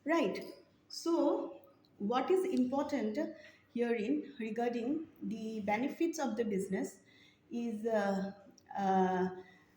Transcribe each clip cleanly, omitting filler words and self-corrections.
right? So what is important herein regarding the benefits of the business is uh,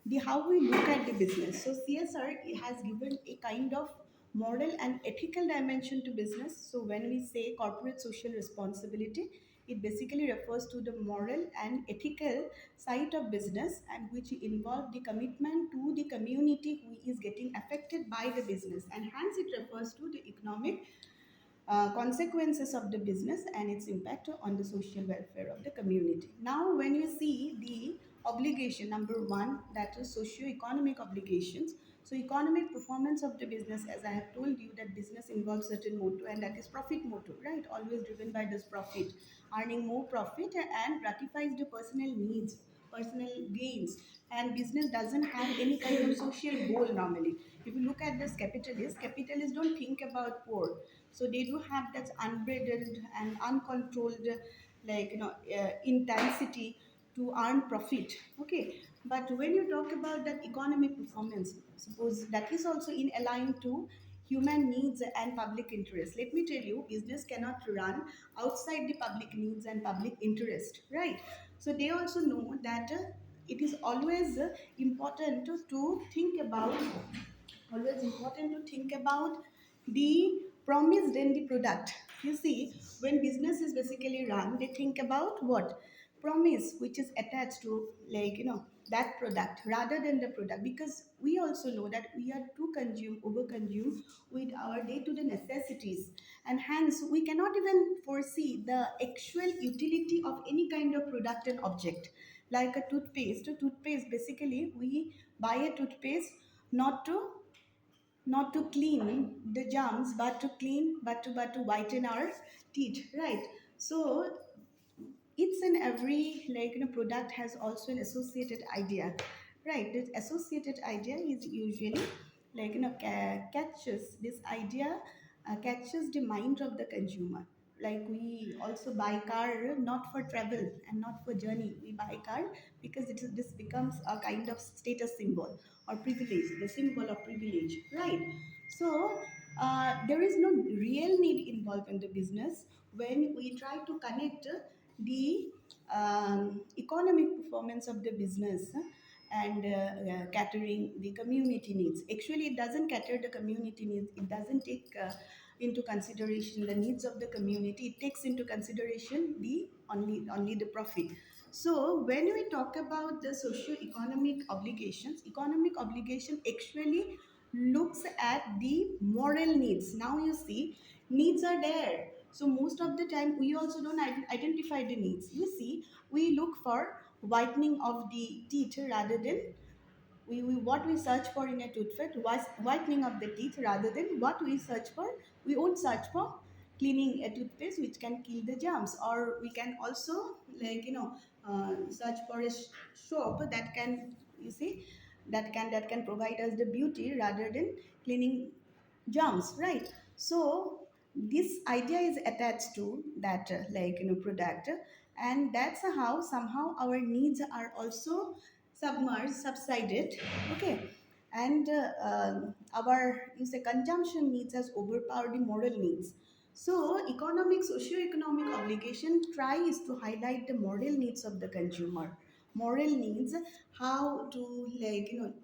the how we look at the business. So CSR has given a kind of moral and ethical dimension to business. So when we say corporate social responsibility, it basically refers to the moral and ethical side of business, and which involve the commitment to the community who is getting affected by the business, and hence it refers to the economic consequences of the business and its impact on the social welfare of the community. Now, when you see the obligation, number one, that is socio-economic obligations. So, economic performance of the business, as I have told you, that business involves certain motto, and that is profit motto, right? Always driven by this profit, earning more profit and gratifies the personal needs, personal gains, and business doesn't have any kind of social goal normally. If you look at this capitalists don't think about poor, so they do have that unbridled and uncontrolled intensity to earn profit. Okay, but when you talk about that economic performance, suppose that is also in aligned to human needs and public interest. Let me tell you, business cannot run outside the public needs and public interest, right? So they also know that it is always important to think about, always important to think about the promised in the product. You see, when business is basically run, they think about what promise which is attached to, that product rather than the product, because we also know that we are too consume over consume with our day to day necessities, and hence we cannot even foresee the actual utility of any kind of product and object. Like a toothpaste, basically we buy a toothpaste not to, not to clean the germs, but to clean, but to whiten our teeth, right? So it's in every, product has also an associated idea, right? This associated idea is usually, catches this idea, catches the mind of the consumer. Like we also buy car not for travel and not for journey, we buy car because this becomes a kind of status symbol or privilege, the symbol of privilege, right? So there is no real need involved in the business when we try to connect the economic performance of the business and catering the community needs. Actually, it doesn't cater the community needs. It doesn't take into consideration the needs of the community. It takes into consideration the only the profit. So when we talk about the socio-economic obligations, economic obligation actually looks at the moral needs. Now you see, needs are there. So most of the time, we also don't identify the needs. You see, we look for whitening of the teeth rather than we what we search for in a toothpaste was whitening of the teeth rather than what we search for. We won't search for cleaning a toothpaste which can kill the germs, or we can also search for a soap that can, you see, that can provide us the beauty rather than cleaning germs, right? So this idea is attached to that product, and that's how somehow our needs are also submerged, subsided. Okay, and our, you say, consumption needs has overpowered the moral needs. So economic socio-economic obligation tries to highlight the moral needs of the consumer. Moral needs, how to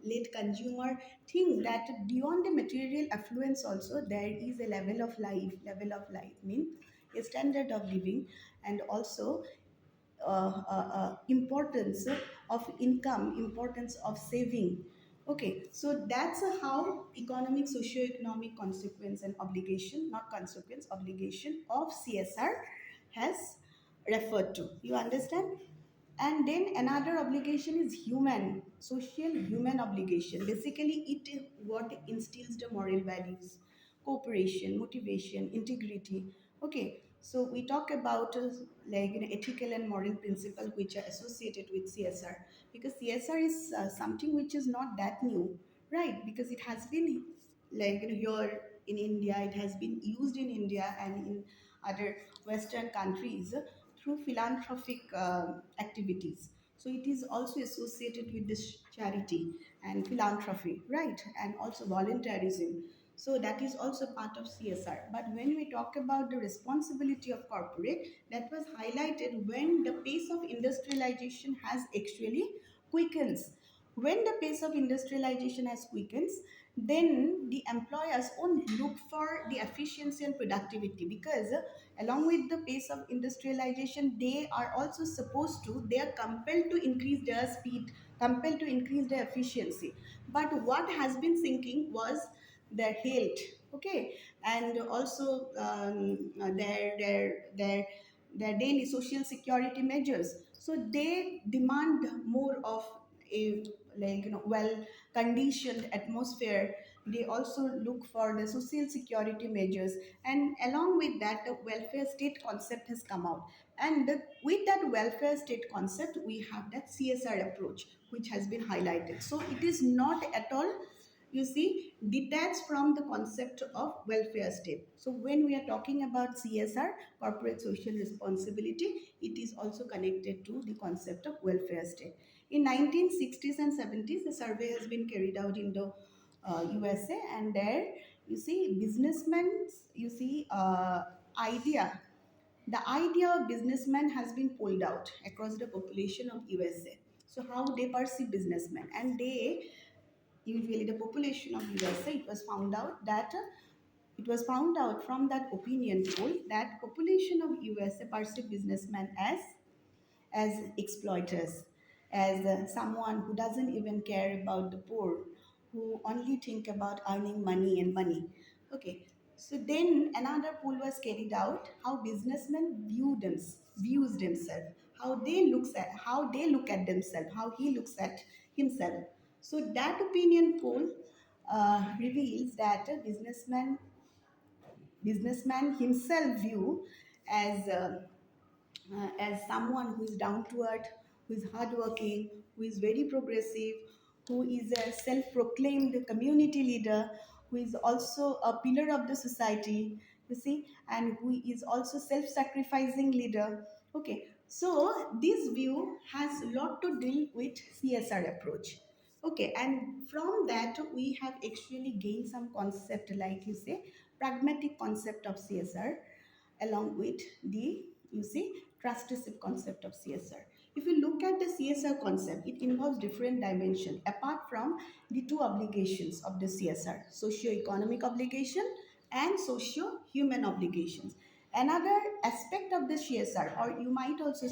let consumer think that beyond the material affluence also there is a level of life means a standard of living, and also importance of income, importance of saving. Okay, so that's how economic, socio-economic consequence and obligation, not consequence, obligation of CSR has referred to. You understand? And then another obligation is human, social human obligation. Basically, it what instills the moral values, cooperation, motivation, integrity. Okay, so we talk about ethical and moral principle which are associated with CSR, because CSR is something which is not that new, right? Because it has been here in India, it has been used in India and in other Western countries through philanthropic activities. So it is also associated with this charity and philanthropy, right? And also voluntarism. So that is also part of CSR. But when we talk about the responsibility of corporate, that was highlighted when the pace of industrialization has actually quickens. When the pace of industrialization has quickens, then the employers won't look for the efficiency and productivity, because along with the pace of industrialization, they are also supposed to, they are compelled to increase their speed, compelled to increase their efficiency. But what has been sinking was their health, okay, and also their daily social security measures. So they demand more of a, like, well conditioned atmosphere. They also look for the social security measures, and along with that, the welfare state concept has come out. And with that welfare state concept, we have that CSR approach, which has been highlighted. So it is not at all, you see, detached from the concept of welfare state. So when we are talking about CSR, corporate social responsibility, it is also connected to the concept of welfare state. In 1960s and 70s, a survey has been carried out in the USA, and there you see businessmen, you see the idea of businessman has been pulled out across the population of USA. So how they perceive businessmen, and they, usually the population of USA, it was found out from that opinion poll that population of USA perceive businessmen as exploiters, as someone who doesn't even care about the poor, who only think about earning money and money. Okay, so then another poll was carried out, how businessmen views themselves, how they look at themselves, how he looks at himself. So that opinion poll reveals that a businessman himself view as as someone who is down to earth, who is hardworking, who is very progressive, who is a self proclaimed community leader, who is also a pillar of the society, you see, and who is also self sacrificing leader. Okay, so this view has a lot to deal with CSR approach. Okay, and from that we have actually gained some concept, like you say, pragmatic concept of CSR, along with the, you see, trustship concept of CSR. If you look at the CSR concept, it involves different dimensions apart from the two obligations of the CSR, socio-economic obligation and socio-human obligations. Another aspect of the CSR, or you might also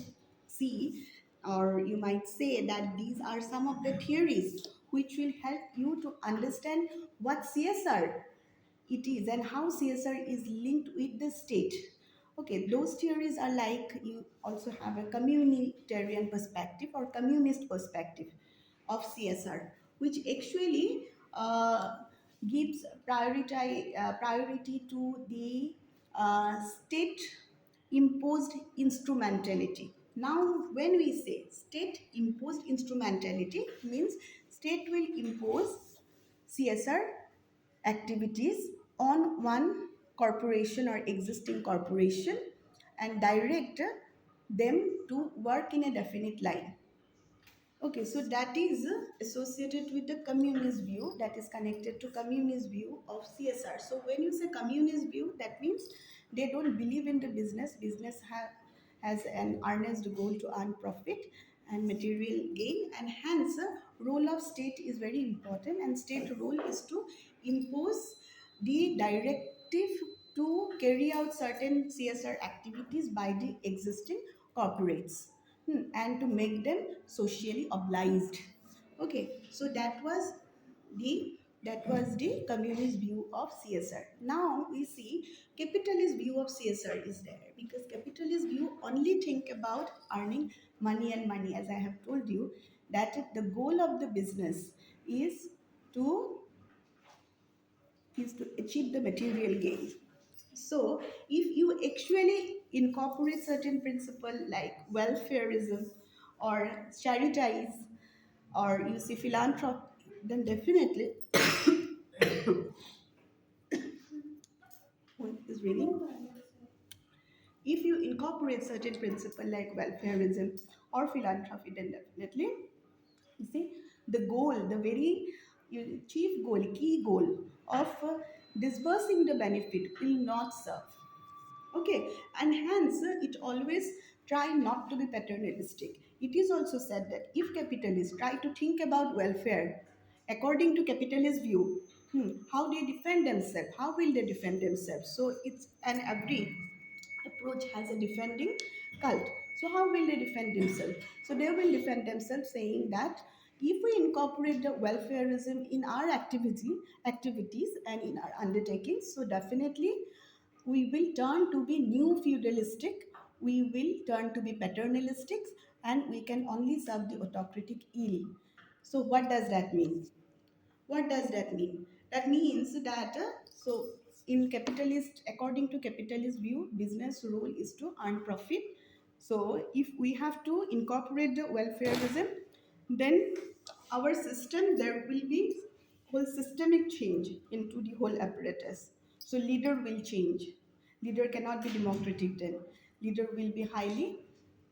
see, or you might say that these are some of the theories which will help you to understand what CSR it is and how CSR is linked with the state. Okay, those theories are like, you also have a communitarian perspective or communist perspective of CSR, which actually gives priority to the state imposed instrumentality. Now, when we say state imposed instrumentality, means state will impose CSR activities on one corporation or existing corporation and direct them to work in a definite line. Okay, so that is associated with the communist view, that is connected to communist view of CSR. So when you say communist view, that means they don't believe in the business. Has an earnest goal to earn profit and material gain, and hence role of state is very important, and state role is to impose the directive to carry out certain CSR activities by the existing corporates, and to make them socially obliged. Okay, so that was the communist view of CSR. Now we see capitalist view of CSR is there, because capitalist view only think about earning money and money, as I have told you, that the goal of the business is to achieve the material gain. So, if you actually incorporate certain principle like welfareism or charities, or you see philanthropy, then definitely one is reading. If you incorporate certain principle like welfareism or philanthropy, then definitely, you see, the goal, the very chief goal, key goal of disbursing the benefit will not serve. Okay, and hence it always try not to be paternalistic. It is also said that if capitalists try to think about welfare according to capitalist view, how they defend themselves, how will they defend themselves? So it's an every approach has a defending cult. So how will they defend themselves? So they will defend themselves saying that if we incorporate the welfareism in our activities and in our undertakings, so definitely we will turn to be new feudalistic, we will turn to be paternalistic, and we can only serve the autocratic ill. So what does that mean? What does that mean? That means that so in capitalist, according to capitalist view, business role is to earn profit. So if we have to incorporate the welfareism, then our system there will be whole systemic change into the whole apparatus. So leader will change. Leader cannot be democratic then. Leader will be highly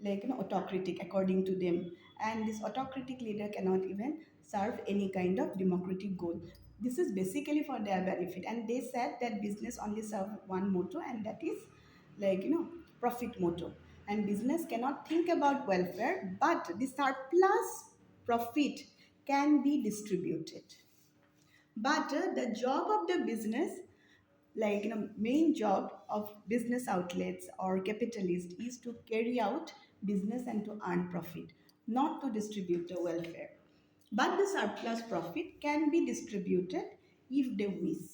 autocratic according to them, and this autocratic leader cannot even serve any kind of democratic goal. This is basically for their benefit, and they said that business only serve one motto, and that is profit motto. And business cannot think about welfare, but the surplus profit can be distributed. But the job of the business, main job of business outlets or capitalists is to carry out business and to earn profit, not to distribute the welfare. But the surplus profit can be distributed if they wish.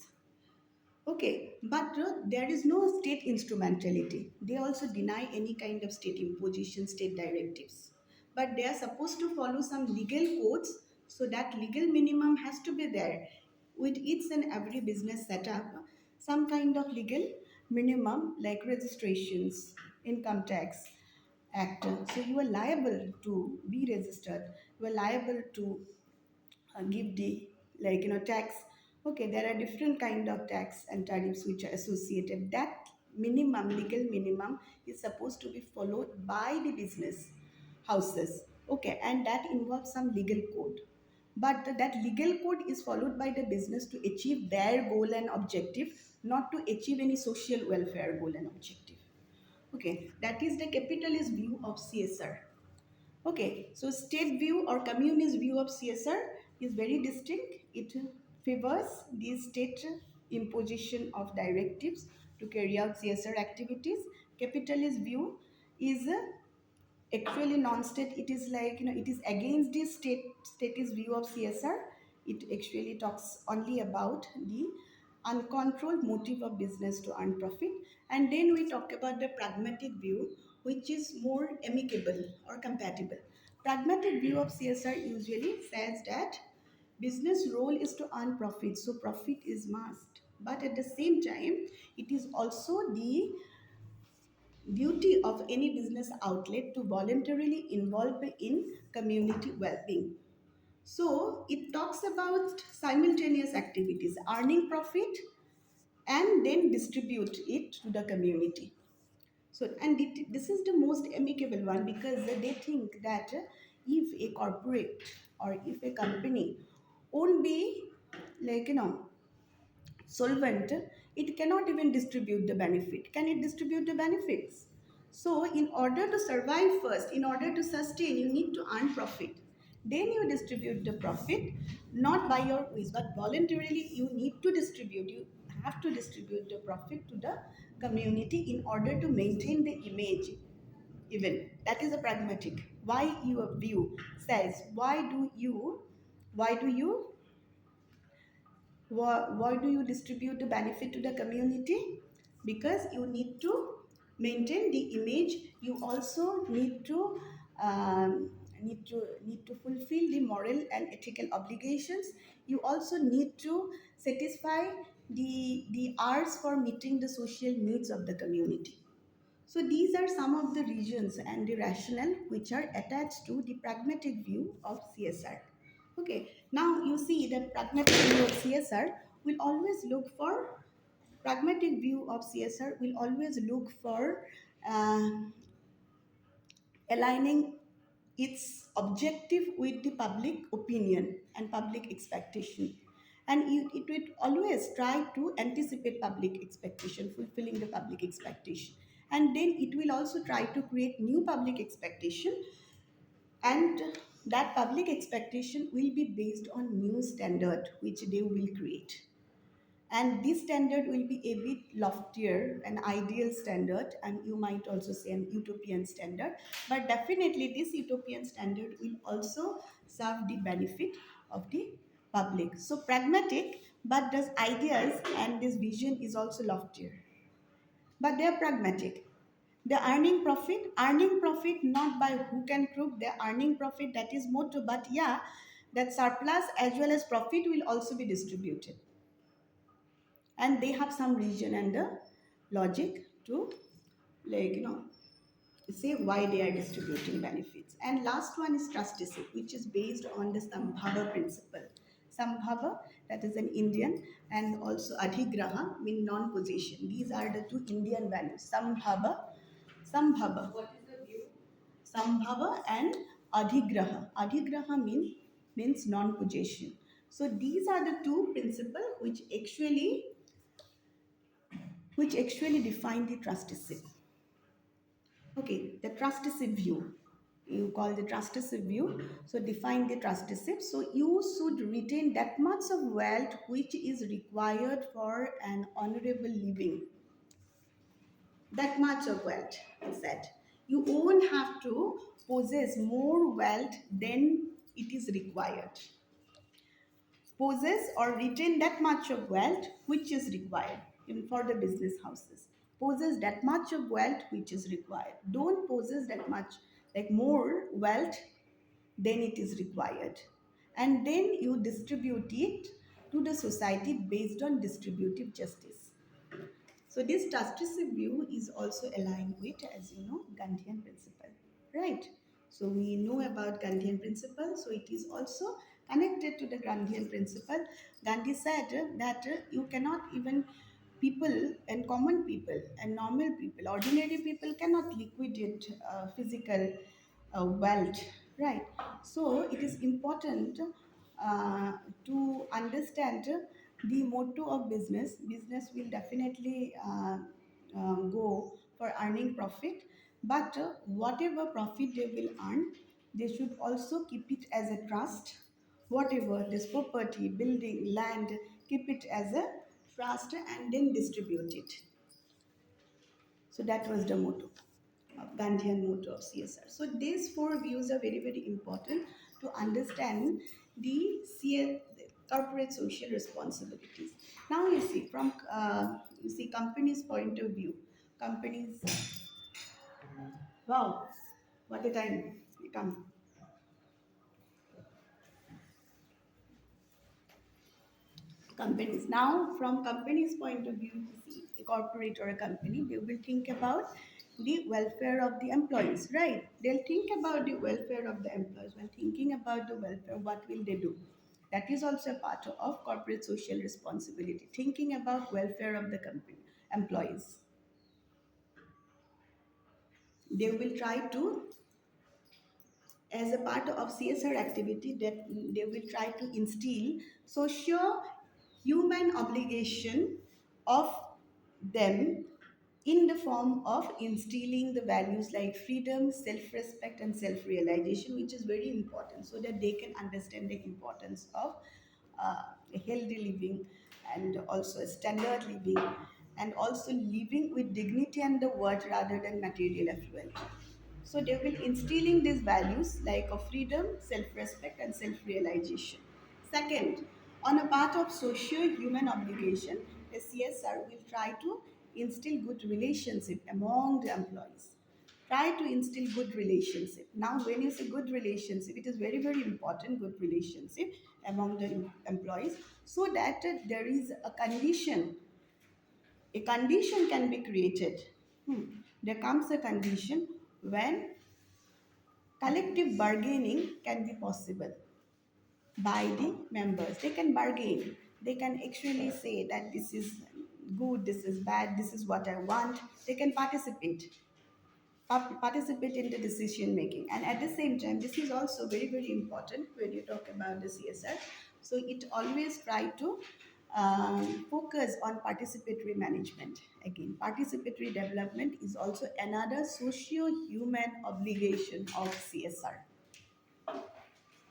Okay, but there is no state instrumentality. They also deny any kind of state imposition, state directives. But they are supposed to follow some legal codes, so that legal minimum has to be there. With each and every business setup, some kind of legal minimum like registrations, income tax act. So you are liable to be registered. You are liable to give the tax. Okay, there are different kind of tax and tariffs which are associated. That minimum, legal minimum, is supposed to be followed by the business houses. Okay, and that involves some legal code, but that legal code is followed by the business to achieve their goal and objective, not to achieve any social welfare goal and objective. Okay, that is the capitalist view of CSR. Okay, so state view or communist view of CSR is very distinct. It favors the state imposition of directives to carry out CSR activities. Capitalist view is actually non-state. It is it is against the status view of CSR. It actually talks only about the uncontrolled motive of business to earn profit. And then we talk about the pragmatic view, which is more amicable or compatible. Pragmatic view of CSR usually says that business role is to earn profit, so profit is must, but at the same time it is also the duty of any business outlet to voluntarily involve in community well-being. So it talks about simultaneous activities, earning profit and then distribute it to the community. So, and this is the most amicable one, because they think that if a corporate or if a company won't be like solvent, it cannot even distribute the benefit. Can it distribute the benefits? So, in order to survive first, in order to sustain, you need to earn profit. Then you distribute the profit, not by your wish, but voluntarily you need to distribute. You have to distribute the profit to the community in order to maintain the image. Even that is a pragmatic. Why your view says why do you why do you distribute the benefit to the community? Because you need to maintain the image. You also need to fulfill the moral and ethical obligations. You also need to satisfy the arts for meeting the social needs of the community. So these are some of the reasons and the rationale which are attached to the pragmatic view of CSR. Okay, now you see the pragmatic view of CSR will always look for pragmatic view of CSR will always look for uh, aligning its objective with the public opinion and public expectation. And it will always try to anticipate public expectation, fulfilling the public expectation. And then it will also try to create new public expectation, and that public expectation will be based on new standard which they will create. And this standard will be a bit loftier, an ideal standard, and you might also say an utopian standard. But definitely this utopian standard will also serve the benefit of the public. So pragmatic, but this ideas and this vision is also loftier, but they are pragmatic. The earning profit not by who can prove the earning profit, that is motto, but yeah, that surplus as well as profit will also be distributed. And they have some reason and the logic to, like, say why they are distributing benefits. And last one is trusteeship, which is based on the Sambhava principle. Sambhava, that is an Indian, and also Adhigraha, mean non-possession. These are the two Indian values. Sambhava, Sambhava and Adhigraha. Adhigraha means non-possession. So these are the two principles which actually define the trusteeship. Okay, the trusteeship view. You call the trusteeship view. So define the trusteeship. So you should retain that much of wealth which is required for an honorable living. That much of wealth is that. You won't have to possess more wealth than it is required. Possess or retain that much of wealth which is required for the business houses. Possess that much of wealth which is required. Don't possess that much, like more wealth than it is required. And then you distribute it to the society based on distributive justice. So this trusteeship view is also aligned with, as you know, Gandhian principle, right? So we know about Gandhian principle, so it is also connected to the Gandhian principle. Gandhi said that you cannot even people and common people and normal people, ordinary people cannot liquidate physical wealth, right? So it is important uh, to understand the motto of business. Business will definitely go for earning profit, but whatever profit they will earn, they should also keep it as a trust. Whatever this property, building, land, keep it as a trust and then distribute it. So that was the motto of Gandhian motto of CSR. So these four views are very, very important to understand the corporate social responsibilities. Now you see companies' point of view. Companies, wow, what a time! Come. Companies. Now, from company's point of view, you see a corporate or a company, they will think about the welfare of the employees, right? They'll think about the welfare of the employees. When thinking about the welfare, what will they do? That is also a part of corporate social responsibility. Thinking about welfare of the company, employees. They will try to, as a part of CSR activity, that they will try to instill social human obligation of them in the form of instilling the values like freedom, self-respect and self-realization, which is very important, so that they can understand the importance of a healthy living and also a standard living, and also living with dignity and the worth rather than material affluence. So they will instilling these values like of freedom, self-respect and self-realization. Second, on a part of socio-human obligation, a CSR will try to instill good relationship among the employees. Try to instill good relationship. Now, when you say good relationship, it is very, very important, good relationship among the employees, so that there is a condition can be created. There comes a condition when collective bargaining can be possible by the members. They can bargain. They can actually say that this is good, this is bad, this is what I want. They can participate in the decision making. And at the same time, this is also very, very important when you talk about the CSR. So it always try to focus on participatory management. Again, participatory development is also another socio-human obligation of CSR.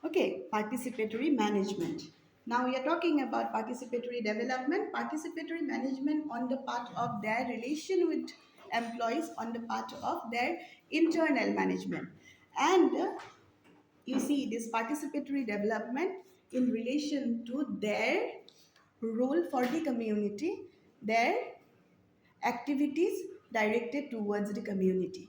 Okay, participatory management. Now we are talking about participatory development, participatory management on the part of their relation with employees, on the part of their internal management. And you see this participatory development in relation to their role for the community, their activities directed towards the community.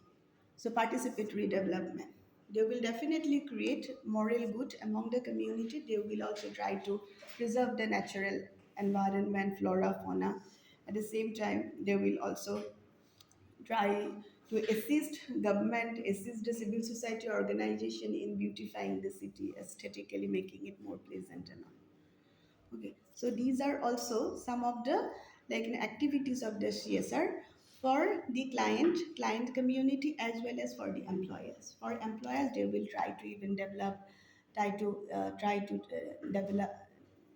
So participatory development. They will definitely create moral good among the community. They will also try to preserve the natural environment, flora, fauna. At the same time, they will also try to assist government, assist the civil society organization in beautifying the city aesthetically, making it more pleasant and all. Okay, so these are also some of the activities of the CSR for the client community as well as for the employers. For employers, they will try to even develop, try to develop,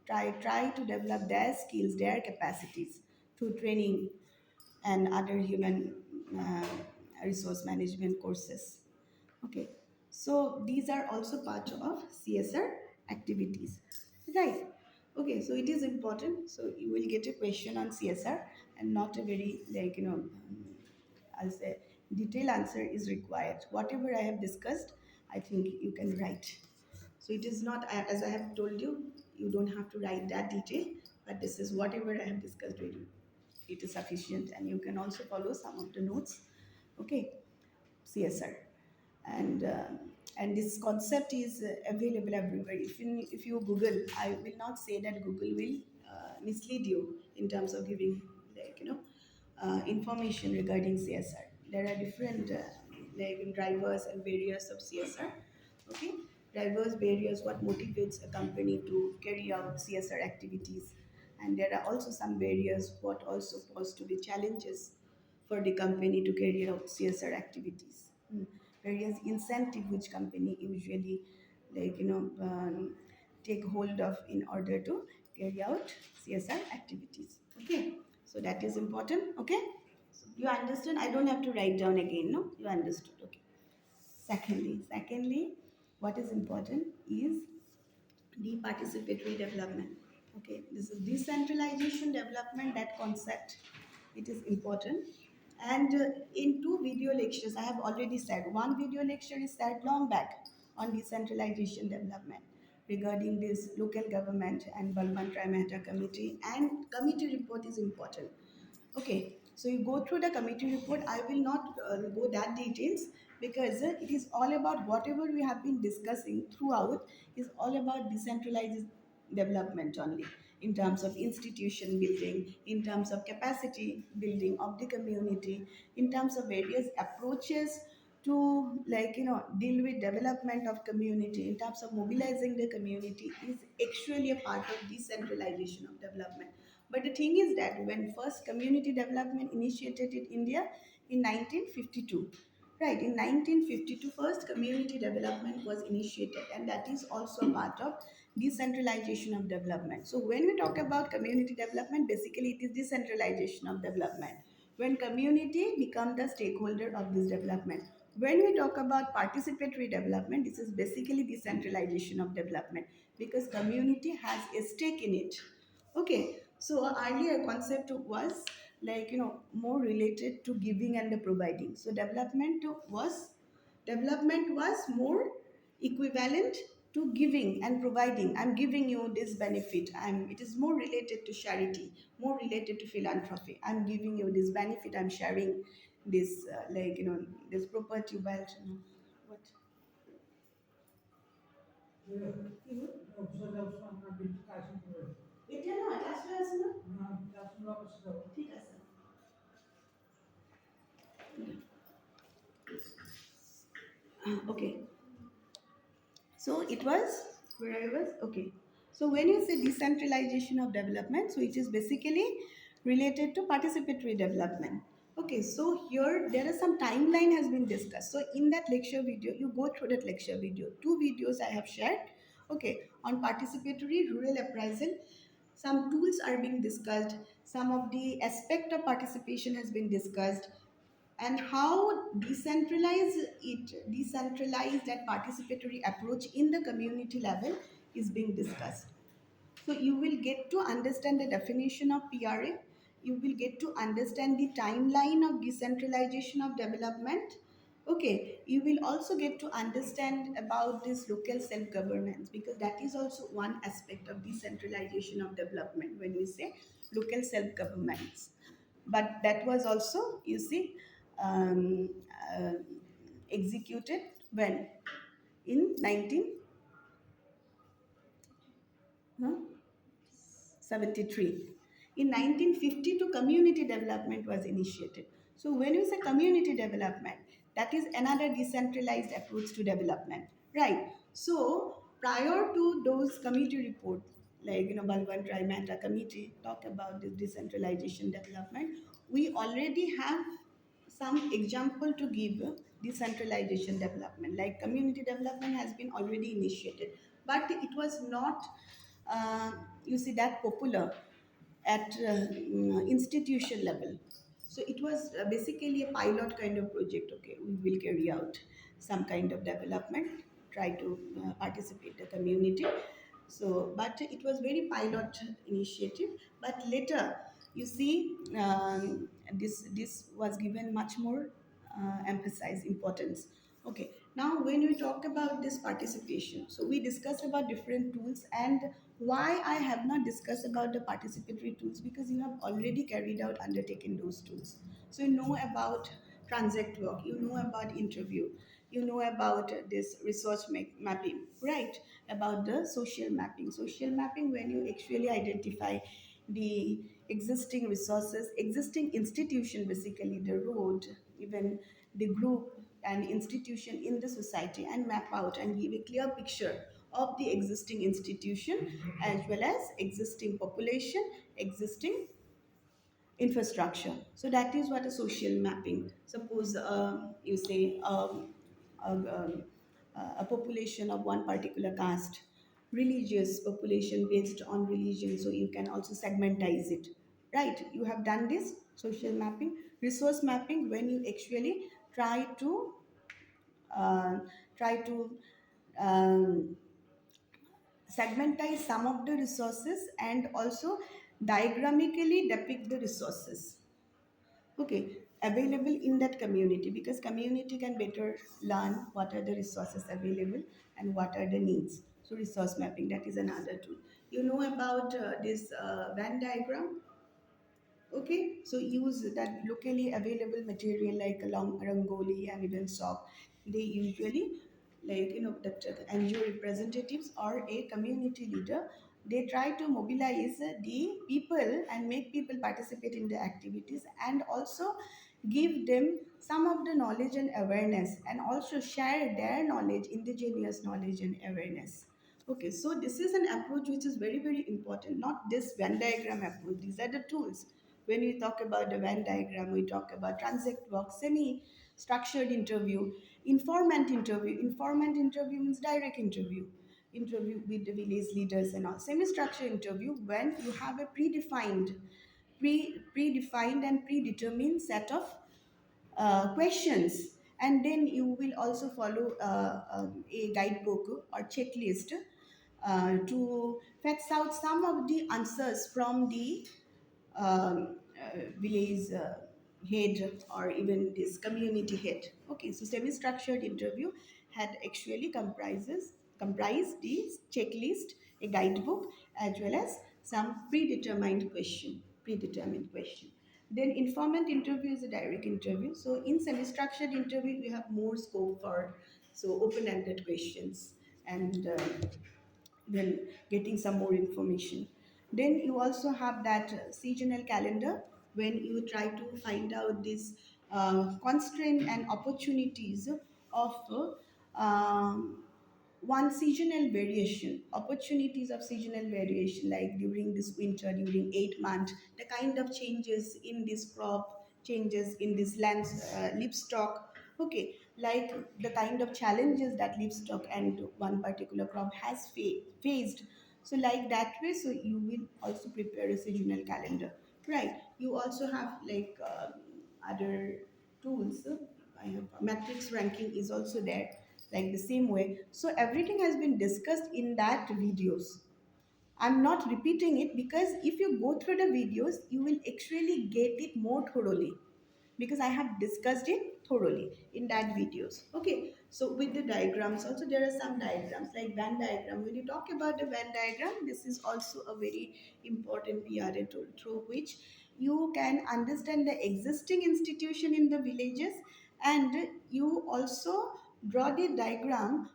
try to develop their skills, their capacities through training and other human uh, resource management courses. Okay, so these are also part of CSR activities, right? Okay, so it is important. So you will get a question on CSR and not a very I'll say detailed answer is required. Whatever I have discussed, I think you can write. So it is not as I have told you, you don't have to write that detail, but this is whatever I have discussed with you. It is sufficient, and you can also follow some of the notes. Okay, CSR and this concept is available everywhere. If you Google, I will not say that Google will mislead you in terms of giving information regarding CSR. There are different drivers and barriers of CSR. Okay, drivers, barriers, what motivates a company to carry out CSR activities, and there are also some barriers, what also pose to be challenges for the company to carry out CSR activities. Various incentive which company usually take hold of in order to carry out CSR activities. Okay, so that is important. Okay, so you understand? I don't have to write down again. No, you understood. Okay. Secondly, what is important is the participatory development. Okay, this is decentralization development, that concept. It is important. And in two video lectures, I have already said, one video lecture is said long back on decentralization development regarding this local government and Balwant Rai Mehta committee, and committee report is important. Okay, so you go through the committee report. I will not go that details because it is all about whatever we have been discussing throughout is all about decentralized development only, in terms of institution building, in terms of capacity building of the community, in terms of various approaches to deal with development of community, in terms of mobilizing the community is actually a part of decentralization of development. But the thing is that when first community development initiated in India in 1952, right, in 1952, first community development was initiated, and that is also a part of decentralization of development. So when we talk about community development, basically it is decentralization of development. When community become the stakeholder of this development. When we talk about participatory development, this is basically decentralization of development because community has a stake in it. Okay, so earlier concept was more related to giving and the providing. So development was more equivalent to giving and providing. I'm giving you this benefit. It is more related to charity, more related to philanthropy. I'm giving you this benefit. I'm sharing this this property wealth. What? এটা না attached হয়ে আছে না? ঠিক আছে। Okay. So it was where I was. Okay. So when you say decentralization of development, so it is basically related to participatory development. Okay, so here there is some timeline has been discussed. So in that lecture video, you go through that lecture video. Two videos I have shared. Okay, On participatory rural appraisal, some tools are being discussed, some of the aspect of participation has been discussed, and how decentralized and participatory approach in the community level is being discussed. So you will get to understand the definition of PRA. You will get to understand the timeline of decentralization of development. Okay, you will also get to understand about this local self-governance, because that is also one aspect of decentralization of development when we say local self-governments. But that was also, you see, um, uh, executed when in 19 huh? 73. In 1952, community development was initiated. So when you say community development, that is another decentralized approach to development, right? So prior to those committee reports, like Balwan Trimatra committee talk about this decentralization development, we already have some example to give decentralization development. Like community development has been already initiated, but it was not uh, you see that popular at institution level. So it was basically a pilot kind of project. Okay, we will carry out some kind of development, try to participate the community. So but it was very pilot initiative, but later you see this was given much more emphasize importance. Okay, now when we talk about this participation, so we discussed about different tools, and why I have not discussed about the participatory tools, because you have already carried out undertaken those tools. So you know about transact work, you know about interview, you know about this resource mapping, right? About the social mapping. Social mapping, when you actually identify the existing resources, existing institution, basically the road, even the group and institution in the society, and map out and give a clear picture of the existing institution as well as existing population, existing infrastructure. So that is what a social mapping. Suppose you say a population of one particular caste, religious population based on religion. So you can also segmentize it, right? You have done this social mapping. Resource mapping, when you actually try to uh, try to um, segmentize some of the resources and also diagrammically depict the resources, okay, available in that community, because community can better learn what are the resources available and what are the needs. So resource mapping, that is another tool. You know about this Venn diagram. Okay, so use that locally available material like a long rangoli and even sock. They usually, like that NGO representatives or a community leader, they try to mobilize the people and make people participate in the activities, and also give them some of the knowledge and awareness, and also share their knowledge, indigenous knowledge and awareness. Okay, so this is an approach which is very, very important, not this Venn diagram approach. These are the tools. When we talk about the Venn diagram, we talk about transact work, semi structured interview, informant interview. Informant interview means direct interview, interview with the village leaders and all. Semi structured interview, when you have a predefined and predetermined set of questions, and then you will also follow a guidebook or checklist to fetch out some of the answers from the village head or even this community head. Okay, so semi-structured interview had actually comprised this checklist, a guidebook, as well as some predetermined question. Then informant interview is a direct interview. So in semi-structured interview, we have more scope for so open-ended questions, and then getting some more information. Then you also have that seasonal calendar, when you try to find out these constraints and opportunities of one seasonal variation, opportunities of seasonal variation, like during this winter, during 8 months, the kind of changes in this crop, changes in this land livestock. Okay, like the kind of challenges that livestock and one particular crop has faced. So like that way, so you will also prepare a seasonal calendar, right? You also have like other tools. I have matrix ranking is also there, like the same way. So everything has been discussed in that videos. I'm not repeating it because if you go through the videos, you will actually get it more thoroughly because I have discussed it thoroughly in that videos. Okay, so with the diagrams, also there are some diagrams like Venn diagram. When you talk about the Venn diagram, this is also a very important PRA tool through which you can understand the existing institution in the villages, and you also draw the diagram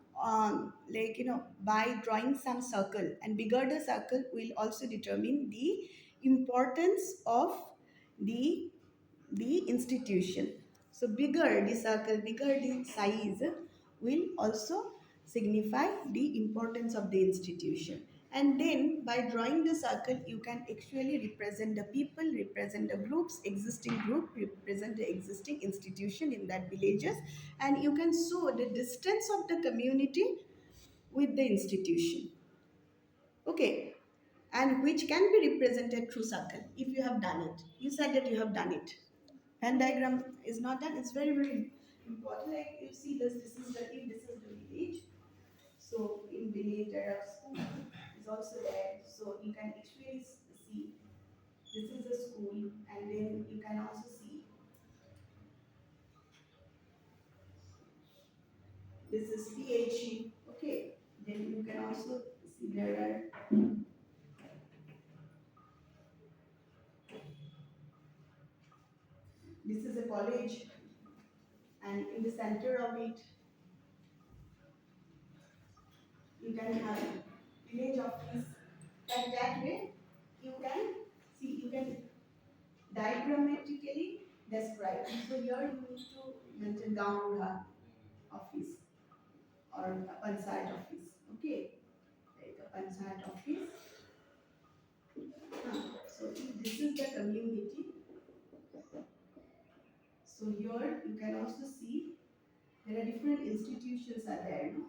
like by drawing some circle, and bigger the circle will also determine the importance of the the institution. So bigger the circle, bigger the size will also signify the importance of the institution. And then by drawing the circle, you can actually represent the people, represent the groups, existing group, represent the existing institution in that villages, and you can show the distance of the community with the institution. Okay, and which can be represented through circle if you have done it. You said that you have done it. Venn diagram is not done. It's very, very important. Like you see this, this is the if this is the village. So in village there are school is also there. So you can actually see this is the school, and then you can also see this is PHE. Okay. Then you can also see there are this is a college, and in the center of it you can have village office. Like that way you can see, you can diagrammatically describe. So here you need to mention Gaunga office or a Panchayat office. Okay, like a Panchayat office. So if this is the community, so here you can also see there are different institutions are there. No?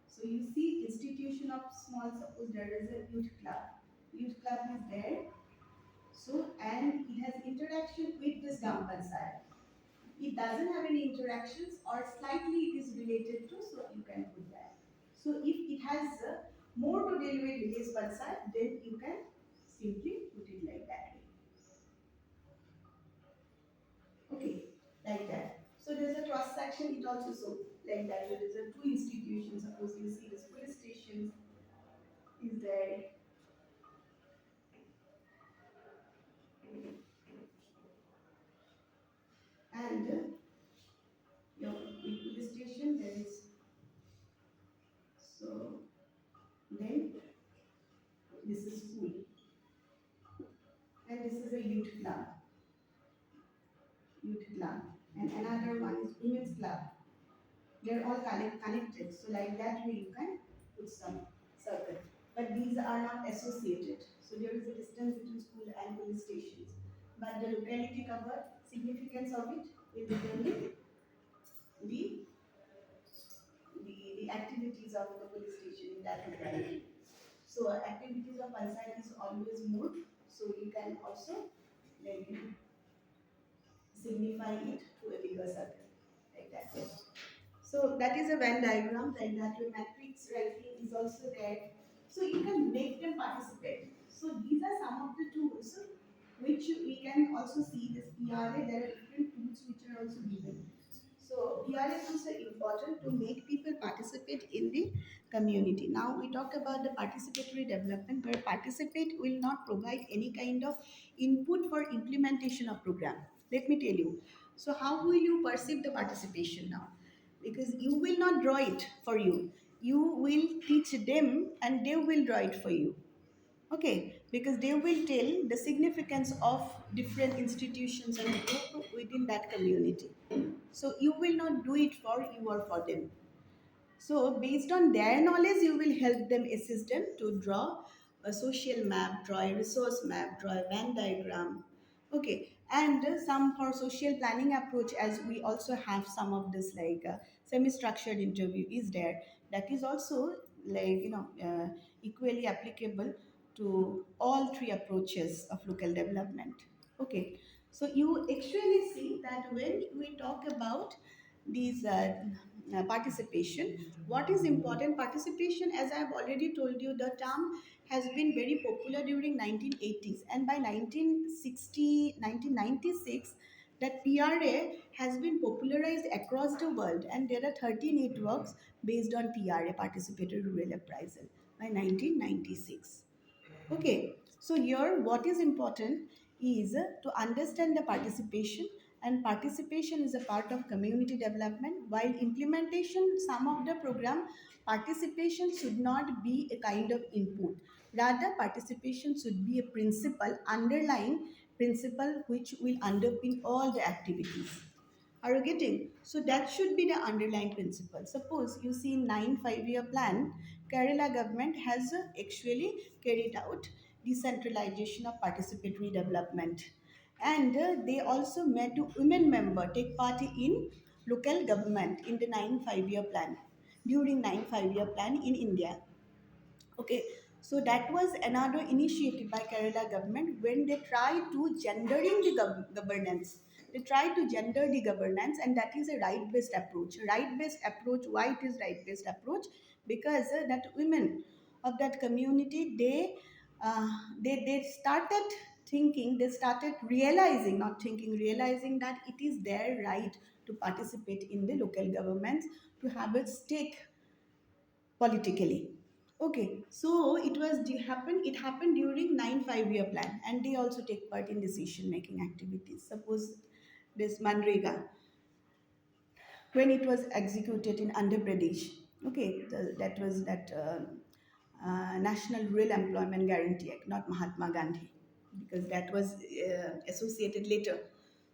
So you see institution of small, suppose there is a youth club. Youth club is there. So and it has interaction with this Gram Panchayat. It doesn't have any interactions or slightly it is related to, so you can put that. So if it has more to deal with village panchayat, then you can simply put it like that way. Okay, like that. So there's a cross section, it also so like that. So there's a two institutions. Suppose you see this police station is there, and your police station there is, so then this is school, and this is a youth club, and another one is women's club. They're all connected. So like that way you can put some circle. But these are not associated. So there is a distance between school and police stations. But the locality cover, significance of it will determine the, the activities of the police station in that locality. So activities of panchayat is always more. So you can also like signify it to a bigger circle like that. So that is a Venn diagram, like that your matrix ranking is also there. So you can make them participate. So these are some of the tools which we can also see this PRA. There are different tools which are also given. So PRA tools are important to make people participate in the community. Now we talk about the participatory development, where participate will not provide any kind of input for implementation of program. Let me tell you. So how will you perceive the participation now? Because you will not draw it for you. You will teach them and they will draw it for you. Okay, because they will tell the significance of different institutions and group within that community. So you will not do it for you or for them. So based on their knowledge, you will help them, assist them to draw a social map, draw a resource map, draw a Venn diagram. Okay, and some for social planning approach, as we also have some of this like semi-structured interview is there, that is also like equally applicable to all three approaches of local development. Okay, so you actually see that when we talk about these participation, what is important participation, as I have already told you, the term has been very popular during 1980s, and by 1960 1996 that PRA has been popularized across the world, and there are 30 networks based on PRA, participatory rural appraisal, by 1996. Okay, so here what is important is to understand the participation, and participation is a part of community development. While implementation, some of the program, participation should not be a kind of input. Rather, participation should be a principle, underlying principle which will underpin all the activities. Are you getting? So that should be the underlying principle. Suppose you see 9 5-year plan, Kerala government has actually carried out decentralization of participatory development, and they also made women member take part in local government in the 9 5-year plan, during 9 5-year plan in India. Okay, so that was another initiative by Kerala government when they try to gendering the governance. They try to gender the governance, and that is a right-based approach. Right-based approach. Why it is right-based approach? Because that women of that community, uh, they started thinking, they started realizing, not thinking, realizing that it is their right to participate in the local governments, to have a stake politically. Okay, so it happened during 9 5-year plan, and they also take part in decision making activities. Suppose this Manrega, when it was executed in Andhra Pradesh, okay, that was that National Rural Employment Guarantee Act, not Mahatma Gandhi, because that was associated later.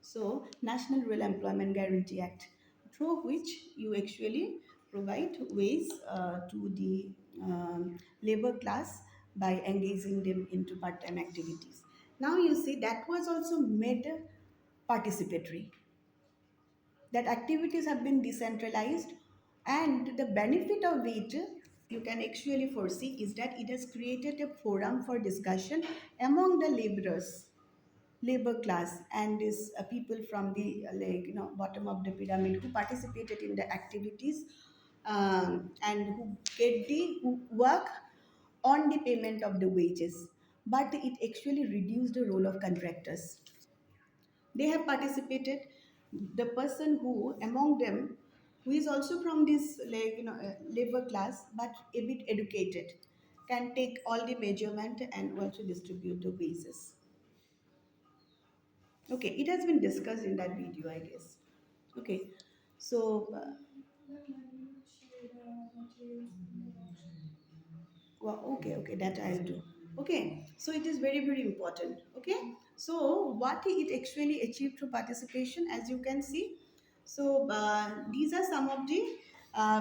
So, National Rural Employment Guarantee Act, through which you actually provide ways to the labor class by engaging them into part-time activities. Now you see that was also made participatory, that activities have been decentralized, and the benefit of it you can actually foresee is that it has created a forum for discussion among the laborers, labor class, and these people from the bottom of the pyramid who participated in the activities, and who work on the payment of the wages, but it actually reduced the role of contractors. They have participated. The person who among them, who is also from this labor class but a bit educated, can take all the measurement and also distribute the wages. Okay, it has been discussed in that video, I guess. Okay, so well, okay, that I'll do. Okay, so it is very, very important. Okay, so what it actually achieved through participation, as you can see. So these are some of the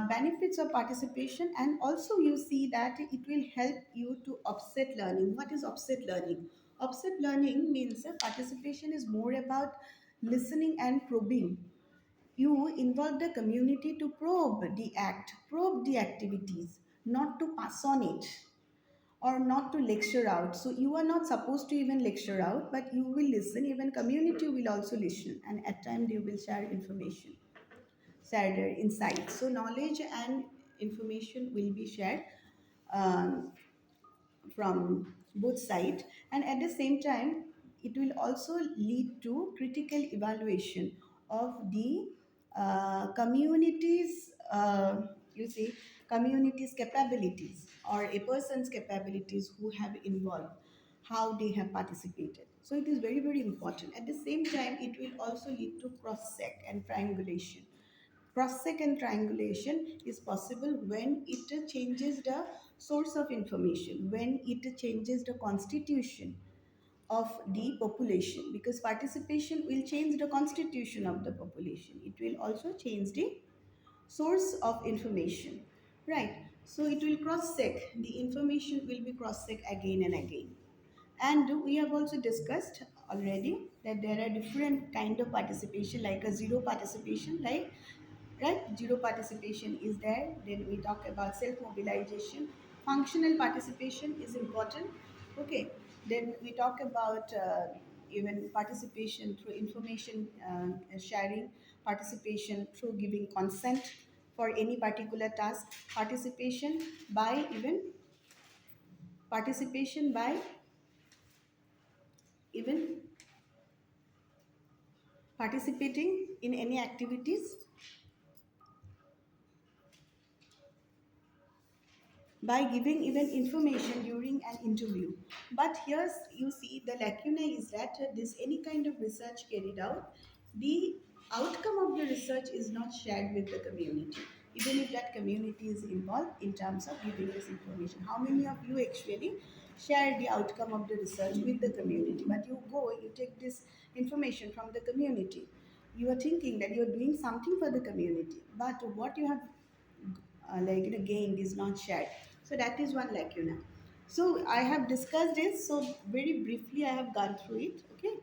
benefits of participation, and also you see that it will help you to offset learning. What is offset learning? Offset learning means participation is more about listening and probing. You involve the community to probe the act, probe the activities, not to pass on it or not to lecture out. So you are not supposed to even lecture out, but you will listen. Even community will also listen, and at times they will share information, share their insights. So knowledge and information will be shared um, from both sides, and at the same time it will also lead to critical evaluation of the communities, you see, communities capabilities, or a person's capabilities who have involved, how they have participated. So it is very, very important. At the same time it will also lead to cross check and triangulation. Cross-check and triangulation is possible when it changes the source of information, when it changes the constitution of the population, because participation will change the constitution of the population. It will also change the source of information, right? So it will cross-check, the information will be cross-checked again and again. And we have also discussed already that there are different kind of participation, like a zero participation, like, right, zero participation is there. Then we talk about self mobilization. Functional participation is important. Okay. Then we talk about even participation through information sharing, participation through giving consent for any particular task, participation by even participation by even participating in any activities, by giving even information during an interview. But here's, you see, the lacuna is that this any kind of research carried out, the outcome of the research is not shared with the community, even if that community is involved in terms of giving this information. How many of you actually share the outcome of the research with the community? But you go, you take this information from the community, you are thinking that you are doing something for the community, but what you have gained is not shared. So that is one lacuna. So I have discussed it, so very briefly I have gone through it. Okay.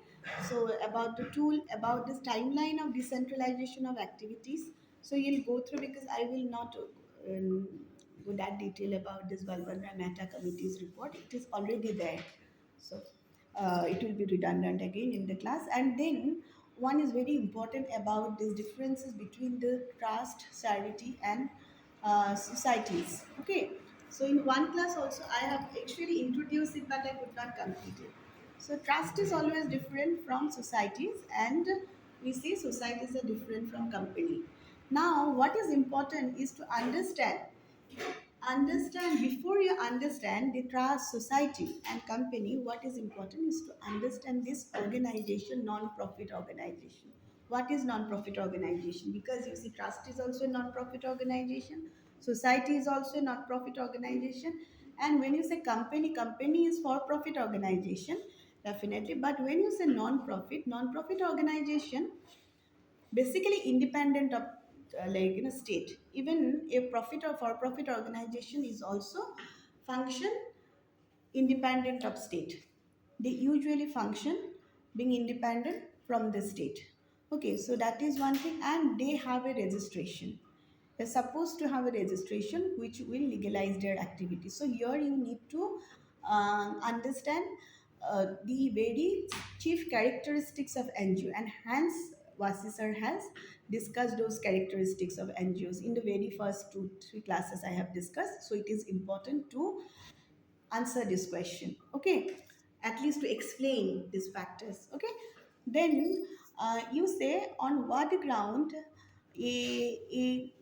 So about the tool, about this timeline of decentralization of activities, so you'll go through, because I will not go that detail about this Balbandra Mehta committee's report. It is already there. So it will be redundant again in the class. And then one is very important about these differences between the trust, charity, and societies. Okay. So in one class also I have actually introduced it, but I could not complete it. So trust is always different from societies, and we see societies are different from company. Now what is important is to understand before you understand the trust, society and company. What is important is to understand this organization, non-profit organization. What is non-profit organization? Because you see, trust is also a non-profit organization, society is also a non-profit organization, and when you say company, company is for-profit organization, definitely. But when you say non-profit, non-profit organization basically independent of state. Even a profit or for profit organization is also function independent of state. They usually function being independent from the state. Okay, so that is one thing, and they have a registration. They're supposed to have a registration which will legalize their activity. So here you need to understand the very chief characteristics of NGO, and hence Vasi sir has discussed those characteristics of NGOs in the very first 2 3 classes I have discussed. So it is important to answer this question. Okay, at least to explain these factors. Okay, then you say on what ground a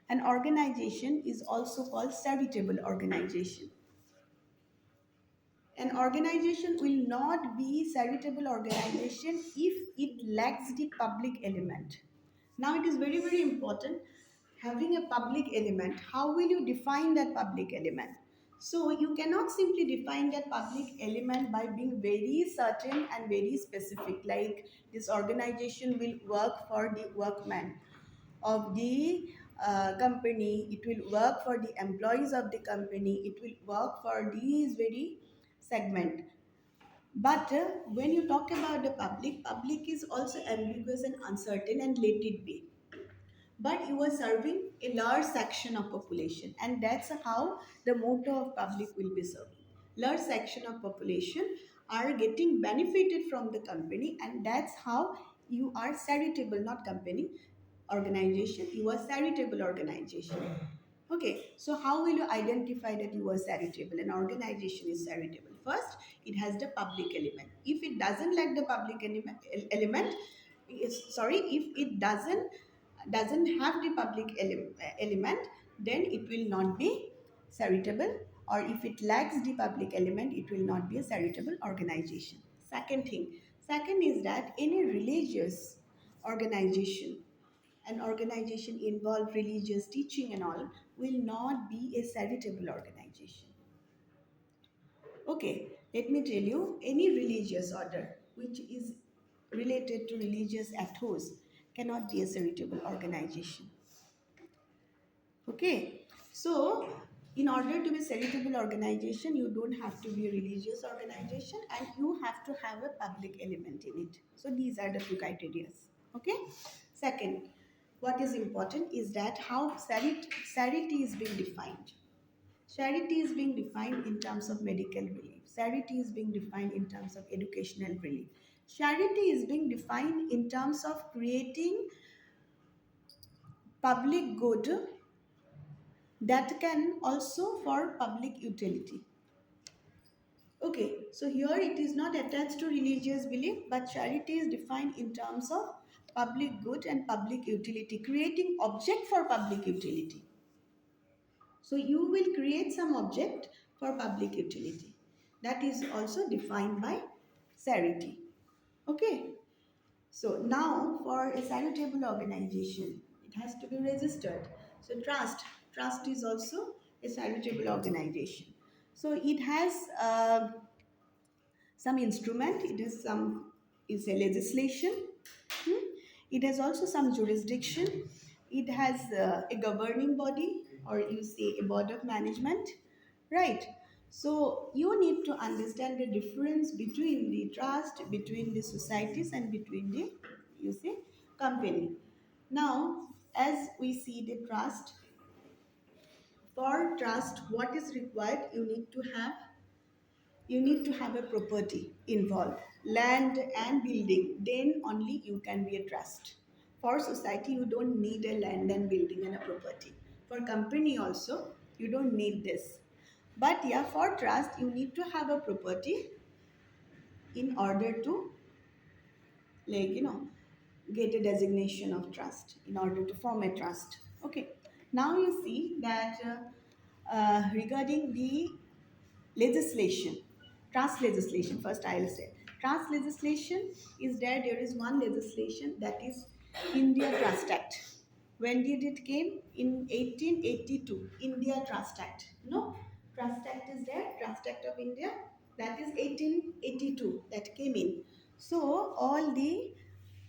an organization is also called charitable organization. An organization will not be charitable organization if it lacks the public element. Now it is very very important having a public element. How will you define that public element? So you cannot simply define that public element by being very certain and very specific, like this organization will work for the workman of the company, it will work for the employees of the company, it will work for these very segment. But when you talk about the public, public is also ambiguous and uncertain, and let it be. But you are serving a large section of population, and that's how the motto of public will be serving. Large section of population are getting benefited from the company, and that's how you are charitable, not company, organization. You are charitable organization. Okay, so how will you identify that you are charitable? An organization is charitable. First, it has the public element. If it doesn't lack the public element, sorry, if it doesn't have the public element, then it will not be charitable, or if it lacks the public element, it will not be a charitable organization. Second thing, second is that any religious organization, an organization involved religious teaching and all, will not be a charitable organization. Okay, let me tell you, any religious order which is related to religious ethos cannot be a charitable organization. Okay, so In order to be charitable organization, you don't have to be a religious organization, and you have to have a public element in it. So these are the two criteria. Okay. Second, what is important is that how charity is being defined. Charity is being defined in terms of medical relief. Charity is being defined in terms of educational relief. Charity is being defined in terms of creating public good that can also for public utility. Okay, so here it is not attached to religious belief, but charity is defined in terms of public good and public utility, creating object for public utility. So you will create some object for public utility. That is also defined by charity. Okay. So now for a charitable organization, it has to be registered. So trust is also a charitable organization. So it has some instrument, it has some is a legislation. Hmm? It has also some jurisdiction. It has a governing body, or you say a board of management, right? So you need to understand the difference between the trust, between the societies, and between the, you say, company. Now, as we see the trust, for trust, what is required? You need to have a property involved, land and building. Then only you can be a trust. For society, you don't need a land and building and a property. For company also, you don't need this. But yeah, for trust, you need to have a property in order to, like, get a designation of trust, in order to form a trust. Okay. Now you see that regarding the legislation, trust legislation, first I'll say trust legislation is there is one legislation, that is India Trust Act. When did it came? In 1882, India Trust Act. No, Trust Act is there, Trust Act of India, that is 1882 that came in. So all the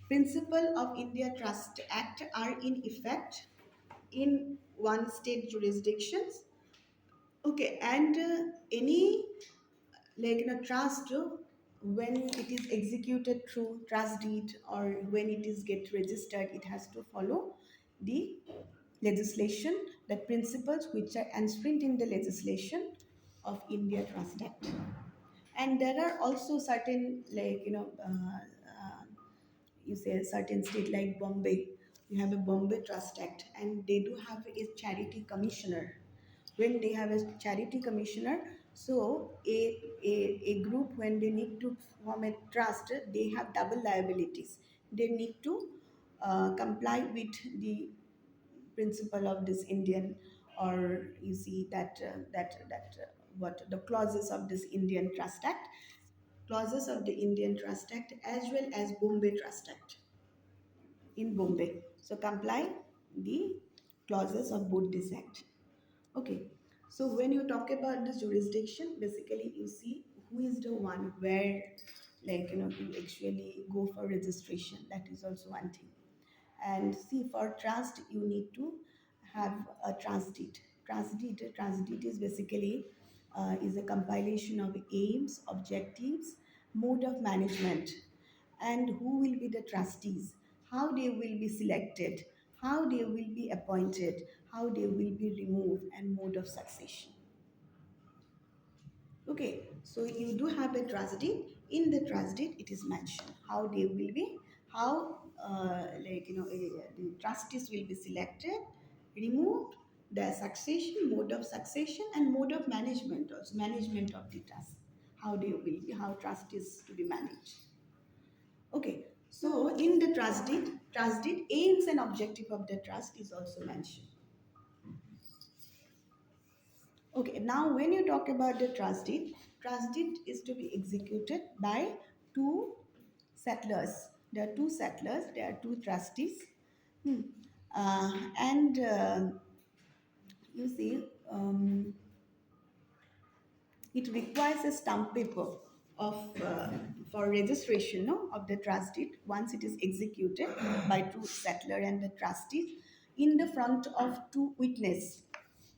principle of India Trust Act are in effect in one state jurisdictions. Okay, and any, like, trust, when it is executed through trust deed, or when it is get registered, it has to follow the legislation, the principles which are enshrined in the legislation of India Trust Act. And there are also certain, like, you say a certain state like Bombay, you have a Bombay Trust Act, and they do have a charity commissioner. When they have a charity commissioner, so a group, when they need to form a trust, they have double liabilities. They need to comply with the principle of this Indian, or you see what the clauses of this Indian Trust Act, clauses of the Indian Trust Act, as well as Bombay Trust Act in Bombay. So comply the clauses of both this act. Okay. So when you talk about this jurisdiction, basically you see who is the one where, like, you actually go for registration. That is also one thing. And see, for trust, you need to have a trust deed. Trust deed is basically is a compilation of aims, objectives, mode of management, and who will be the trustees, how they will be selected, how they will be appointed, how they will be removed, and mode of succession. Okay, so you do have a trust deed. In the trust deed, it is mentioned how they will be, how the trustees will be selected, removed, the succession, mode of succession, and mode of management also, management of the trust, how they will be, how trust is to be managed. Okay, so in the trust deed, aims and objective of the trust is also mentioned. Okay, now when you talk about the trust deed is to be executed by two settlers. There are two settlers, there are two trustees. Hmm. And you see, it requires a stamp paper of for registration, no, of the trust deed once it is executed by two settler and the trustees in the front of two witness.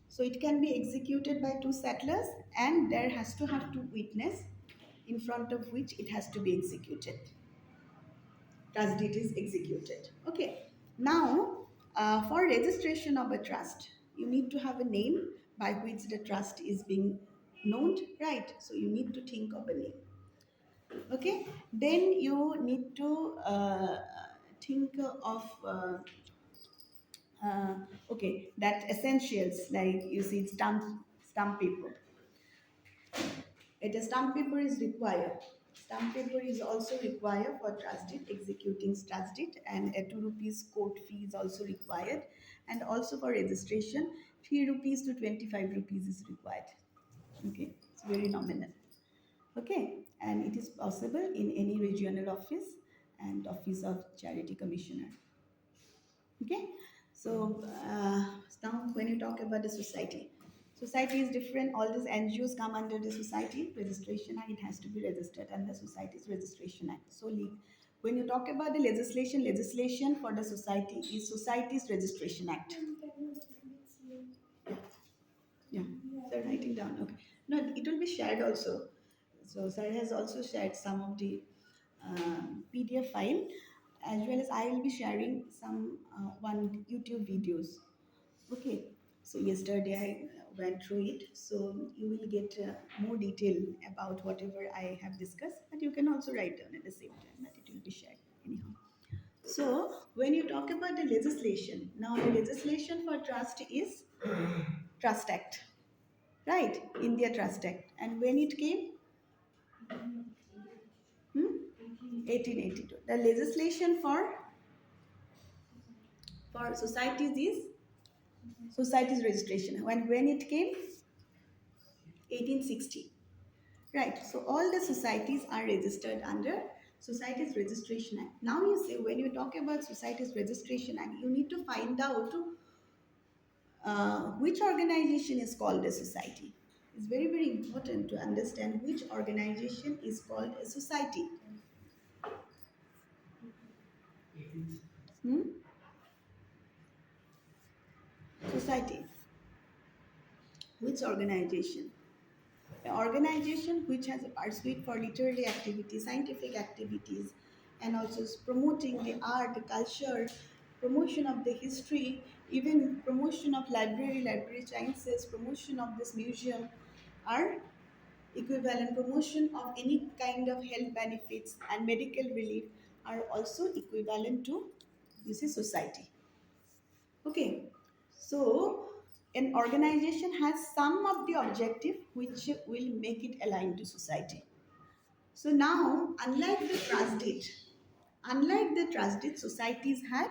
So it can be executed by two settlers, and there has to have two witness in front of which it has to be executed. Trust deed is executed. Okay. Now, for registration of a trust, you need to have a name by which the trust is being known, right? So you need to think of a name. Okay. Then you need to think of uh, okay, that essentials, like you see stamp paper. A stamp paper is required. Stamp paper is also required for trust deed, executing trust deed, and a 2 rupees court fee is also required. And also for registration, 3 rupees to 25 rupees is required. Okay, it's very nominal. Okay, and it is possible in any regional office and office of charity commissioner. Okay, so now when you talk about the society, society is different. All these NGOs come under the Society Registration Act. It has to be registered under Societies Registration Act. So when you talk about the legislation for the society is Societies Registration Act. Yeah, so writing down. Okay, no, it will be shared also. So sir has also shared some of the PDF file, as well as I will be sharing some one YouTube videos. Okay, so yesterday I went through it, so you will get more detail about whatever I have discussed, but you can also write down at the same time, but it will be shared anyhow. So when you talk about the legislation, now the legislation for trust is Trust Act, right? India Trust Act, and when it came, hmm? 1882. The legislation for societies is Societies Registration. When it came, 1860. Right. So all the societies are registered under Societies Registration Act. Now you say when you talk about Societies Registration Act, you need to find out which organization is called a society. It's very, very important to understand which organization is called a society. Hmm? Society. Which organization? An organization which has a pursuit for literary activities, scientific activities, and also is promoting the art, the culture, promotion of the history, even promotion of library sciences, promotion of this museum are equivalent. Promotion of any kind of health benefits and medical relief are also equivalent to, you see, society. Okay, so an organization has some of the objective which will make it aligned to society. So now, unlike the trust deed, societies had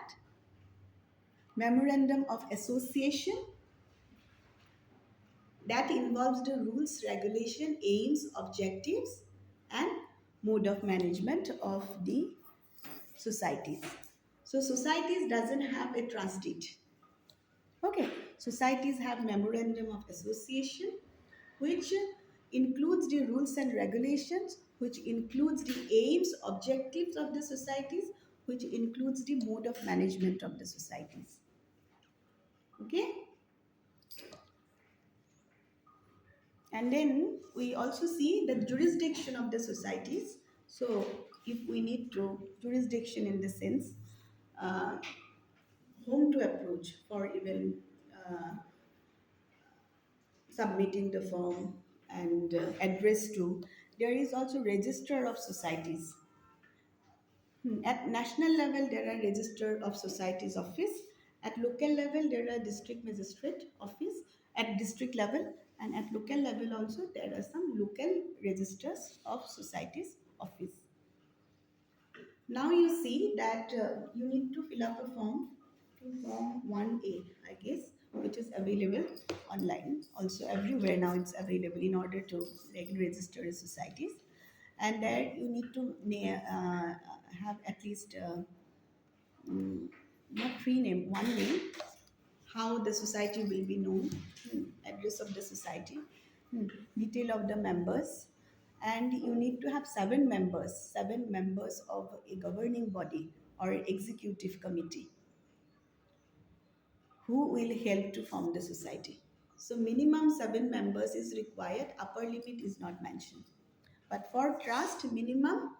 memorandum of association that involves the rules, regulation, aims, objectives, and mode of management of the societies. So societies doesn't have a trust deed. Okay, societies have memorandum of association, which includes the rules and regulations, which includes the aims, objectives of the societies, which includes the mode of management of the societies. Okay, and then we also see the jurisdiction of the societies. So, if we need to jurisdiction in the sense, uh, whom to approach for even submitting the form and address to. There is also register of societies. At national level, there are register of societies office. At local level, there are district magistrate office. At district level and at local level also, there are some local registers of societies office. Now you see that you need to fill up a form 1A, I guess, which is available online. Also everywhere now it's available in order to register as societies. And there you need to have at least mm, not three name, one name, how the society will be known, address of the society, detail of the members, and you need to have seven members of a governing body or executive committee who will help to form the society. So minimum 7 members is required, upper limit is not mentioned. But for trust, minimum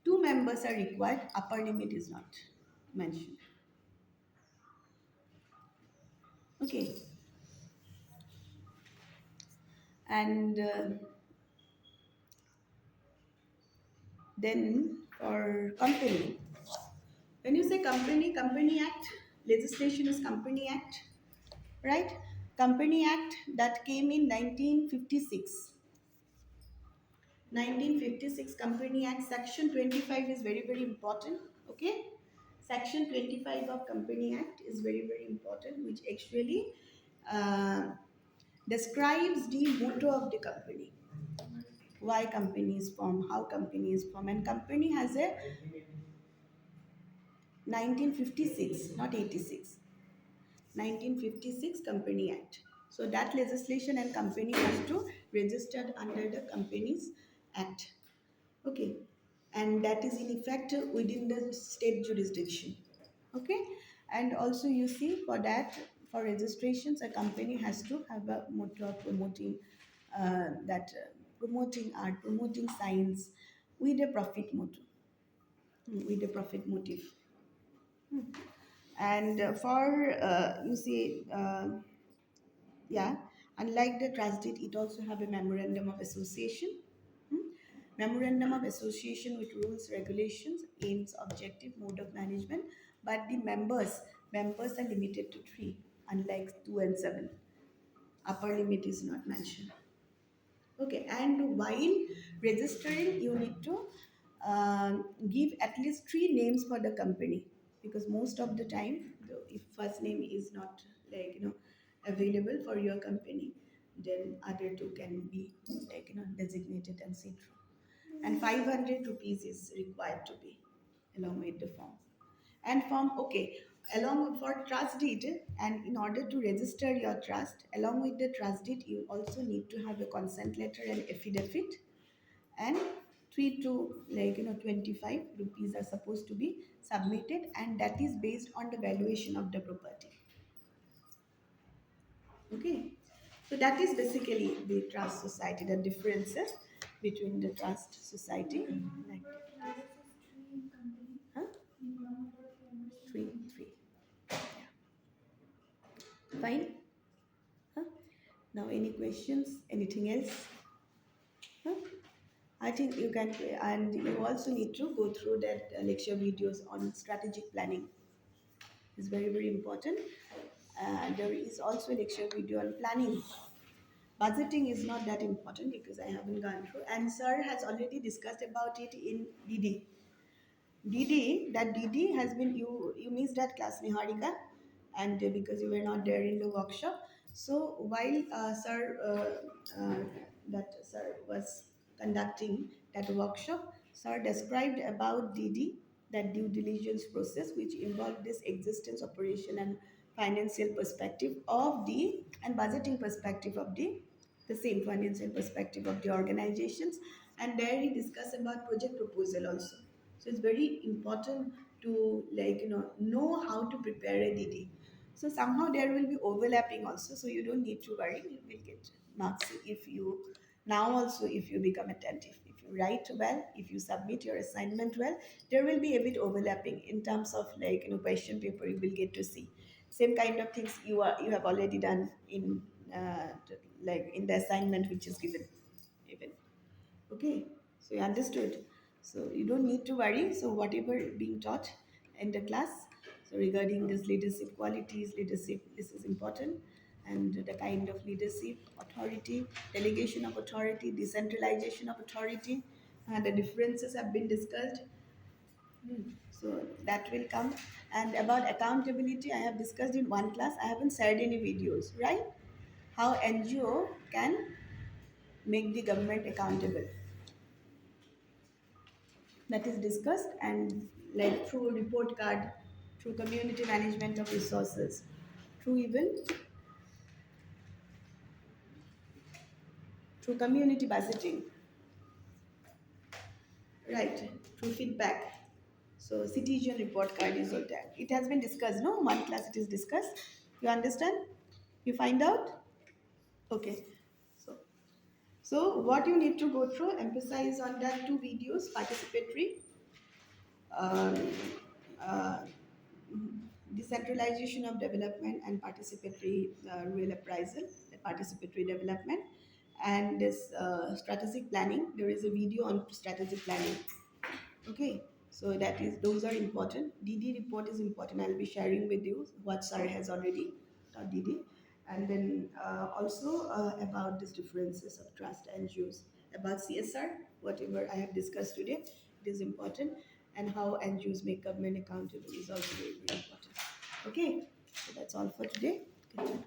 2 members are required, upper limit is not mentioned. Okay, and then for company, when you say company, Company Act, legislation is Company Act, right? Company Act that came in 1956. 1956 Company Act, Section 25 is very, very important. Okay? Section 25 of Company Act is very, very important, which actually uh, describes the motto of the company. Why company is formed, how company is formed, and company has a 1956, not 86. 1956 Company Act. So that legislation and company has to registered under the Companies Act. Okay, and that is in effect within the state jurisdiction. Okay, and also you see for that, for registrations, a company has to have a motto of promoting promoting art, promoting science with a profit motto, with a profit motive. And for you see, yeah, unlike the trust deed, it also have a memorandum of association. Hmm? Memorandum of association with rules, regulations, aims, objective, mode of management, but the members are limited to 3, unlike 2 and 7. Upper limit is not mentioned. Okay, and while registering, you need to give at least 3 names for the company, because most of the time, if first name is not, available for your company, then other two can be, designated and see through. And 500 rupees is required to be along with the form. And form, okay, along for trust deed, and in order to register your trust, along with the trust deed, you also need to have a consent letter and affidavit, and 3 to 25 rupees are supposed to be submitted, and that is based on the valuation of the property. Okay, so that is basically the trust society, the differences between the trust society, like, huh? Three. Yeah. Fine. Huh? Now, any questions? Anything else? Huh? I think you can, and you also need to go through that lecture videos on strategic planning. It's very, very important. There is also a lecture video on planning. Budgeting is not that important because I haven't gone through. And sir has already discussed about it in DD. DD has been, you missed that class, Niharika, and because you were not there in the workshop. So while that sir was conducting that workshop, sir described about DD, that due diligence process, which involved this existence, operation, and financial perspective of the, and budgeting perspective of the same financial perspective of the organizations. And there he discussed about project proposal also. So it's very important to, know how to prepare a DD. So somehow there will be overlapping also. So you don't need to worry. You will get marks if you, now also, if you become attentive, if you write well, if you submit your assignment well, there will be a bit overlapping in terms of, question paper. You will get to see same kind of things you have already done in, in the assignment which is given even. Okay, so you understood. So you don't need to worry. So whatever being taught in the class, so regarding this leadership qualities, leadership, this is important, and the kind of leadership, authority, delegation of authority, decentralization of authority, and the differences have been discussed. So that will come. And about accountability, I have discussed in one class. I haven't shared any videos, right? How NGO can make the government accountable. That is discussed, and like through report card, through community management of resources, through even through community budgeting, right? Through feedback. So citizen report card is all that. It has been discussed, no? One class it is discussed. You understand? You find out? Okay. So, what you need to go through, emphasize on that two videos, participatory, um, uh, decentralization of development and participatory real appraisal, participatory development, and this strategic planning. There is a video on strategic planning. Okay, so that is, those are important. DD report is important. I'll be sharing with you what sir has already taught DD, and then also about these differences of trust and use, about CSR, whatever I have discussed today, it is important, and how NGOs make government accountable is also very, very important. Okay, so that's all for today. Good.